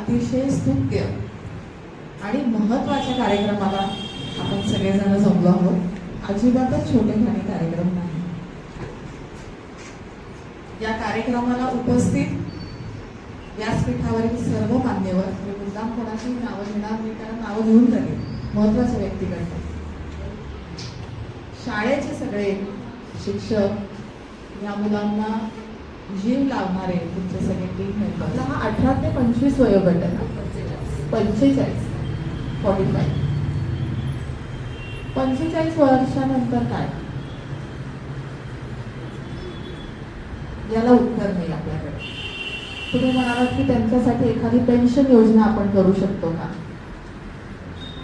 अतिशय स्तुत्य आणि महत्त्वाच्या कार्यक्रमाला आपण सगळेजण जमलो आहोत। अजिबातच छोटेखानी कार्यक्रम नाही। या कार्यक्रमाला उपस्थित व्यासपीठावरील सर्व मान्यवर, मी मुद्दाम कोणाची नावं घेणार नाही कारण नावं घेऊन जाईल, महत्त्वाच्या व्यक्तीकडे शाळेचे सगळे शिक्षक, या मुलांना जीव लावणारे तुमचे सगळे टीम मेंबर। हा 18 ते 25 वयोगट आहे ना? 45 45 वर्षानंतर काय? याला उत्तर नाही आपल्याकडे। तुम्ही म्हणालात की त्यांच्यासाठी एखादी पेन्शन योजना आपण करू शकतो का?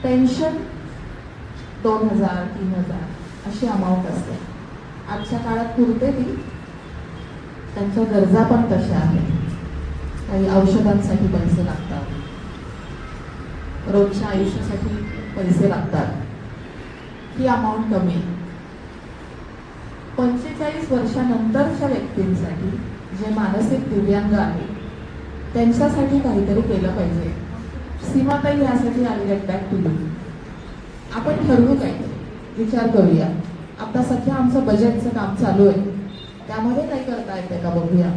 पेन्शन 2000 3000 अशी अमाऊंट असते। आजच्या काळात पुरते ती? त्यांच्या गरजा पण तशा आहेत। काही औषधांसाठी पैसे लागतात, रोजच्या आयुष्यासाठी पैसे लागतात, ही अमाऊंट कमी। 45 वर्षानंतरच्या व्यक्तींसाठी, जे मानसिक दिव्यांग आहे, त्यांच्यासाठी काहीतरी केलं पाहिजे। सीमाताई यासाठी आली बॅक टू यू। आपण ठरवू काहीतरी, विचार करूया। आता सध्या आमचं बजेटचं काम चालू आहे, त्यामध्ये काही करता येते का बघूया।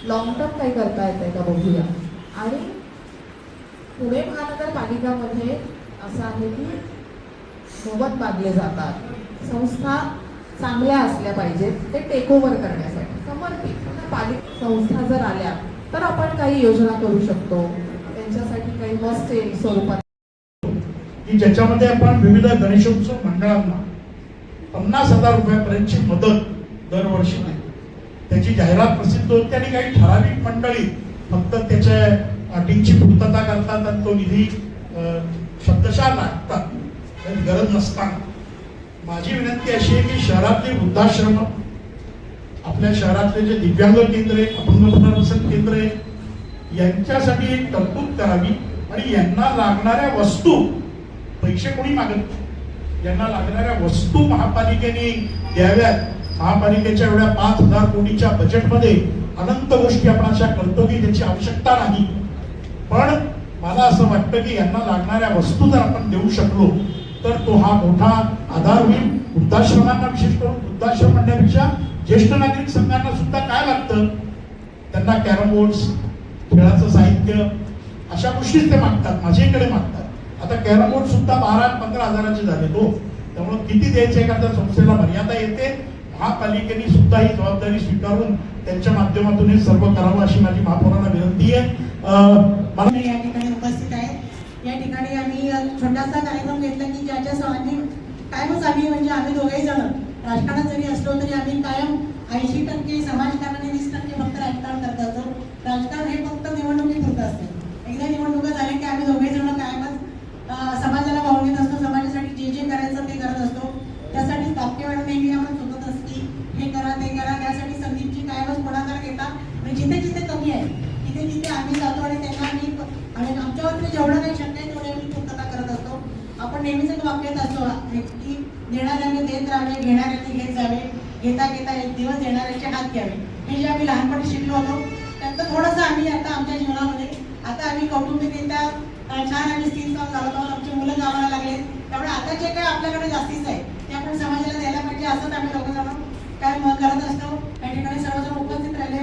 लॉंग टर्म काही करता येते का बघूया। आणि पुणे महानगरपालिकामध्ये असं आहे की मोबत बांधले जातात, संस्था चांगल्या असल्या पाहिजेत ते टेक ओव्हर करण्यासाठी। समर्पित संस्था जर आल्या तर आपण काही योजना करू शकतो, त्यांच्यासाठी काही हॉस्टेल स्वरूपात की ज्याच्यामध्ये आपण विविध गणेशोत्सव मंडळांना 50,000 रुपयापर्यंतची मदत दरवर्षी देतो। त्याची जाहिरात प्रसिद्ध होते आणि काही ठराविक मंडळी फक्त त्याच्या अटींची पूर्तता करतात आणि तो निधी शब्दशः लागतात, गरज नसताना। माझी विनंती अशी आहे की शहरातले वृद्धाश्रम, आपल्या शहरातले जे दिव्यांग केंद्र आहे, अपंग पुनर्वसन केंद्र आहे, यांच्यासाठी एक तरतूद करावी आणि यांना लागणाऱ्या वस्तू, पैसे कोणी मागत नाही, यांना लागणाऱ्या वस्तू महापालिकेने द्याव्यात। महापालिकेच्या एवढ्या 5,000 कोटीच्या बजेटमध्ये अनंत गोष्टी आपण अशा करतो की त्याची आवश्यकता नाही, पण मला असं वाटतं की यांना लागणाऱ्या वस्तू जर आपण देऊ शकलो तर तो हा मोठा आधार होईल। वृद्धाश्रमांना, विशेष करून वृद्धाश्रम म्हणण्यापेक्षा ज्येष्ठ नागरिक संघांना सुद्धा काय लागतं, त्यांना कॅरम बोर्ड्स, खेळाचं साहित्य, अशा गोष्टीच ते मागतात, माझ्याकडे मागतात। आता कॅरम बोर्ड सुद्धा 12-15 हजाराचे झाले तो, त्यामुळे किती द्यायचे एखाद्या संस्थेला मर्यादा येते। महापालिकेने सुद्धा ही जबाबदारी स्वीकारून त्यांच्या माध्यमातून हे सर्व करावं अशी माझी महापौरांना विनंती आहे। मला या ठिकाणी उपस्थित आहे। या ठिकाणी आम्ही छोटासा कार्यक्रम घेतला की ज्याच्या सवानी कायमच आम्ही म्हणजे आम्ही दोघेही जण राजकारणात जरी असलो तरी आम्ही कायम 80% समाजकारण आणि 20% फक्त राजकारण करत असतो। राजकारण हे फक्त निवडणुकीपुरतं असते। एकदा निवडणुका झाल्या की आम्ही दोघेही जण कायमच समाजाला वाहून घेत असतो, समाजासाठी जे जे करायचं ते करत असतो। त्यासाठी तापकेवाडी नेहमी आम्हाला सोबत असते, हे करा ते करा। त्यासाठी संदीपची कायमच पुढाकार घेतात आणि जिथे जिथे कमी आहे तिथे तिथे आम्ही जातो आणि त्यांना आणि आमच्यावरती जेवढं काही शक्य आहे तेवढे आम्ही पूर्तता करत असतो। आपण नेहमीच एक वाक्यात असतो की देणाऱ्याने देत राहावे, घेणाऱ्याने घेत जावे, घेता घेता एक दिवस देणाऱ्याचे हात घ्यावे। हे जे आम्ही लहानपणी शिकलो होतो त्याचं थोडंसं आम्ही आता आमच्या जीवनामध्ये, आता आम्ही कौटुंबिकरित्या छान आणि स्थिर चालत आहोत, आमची मुलं गावाला लागले, त्यामुळे आता जे काही आपल्याकडे जास्तीच आहे ते आपण समाजाला द्यायला पाहिजे, असंच आम्ही लोक जण काय करत असतो। या ठिकाणी सर्वजण उपस्थित राहिले,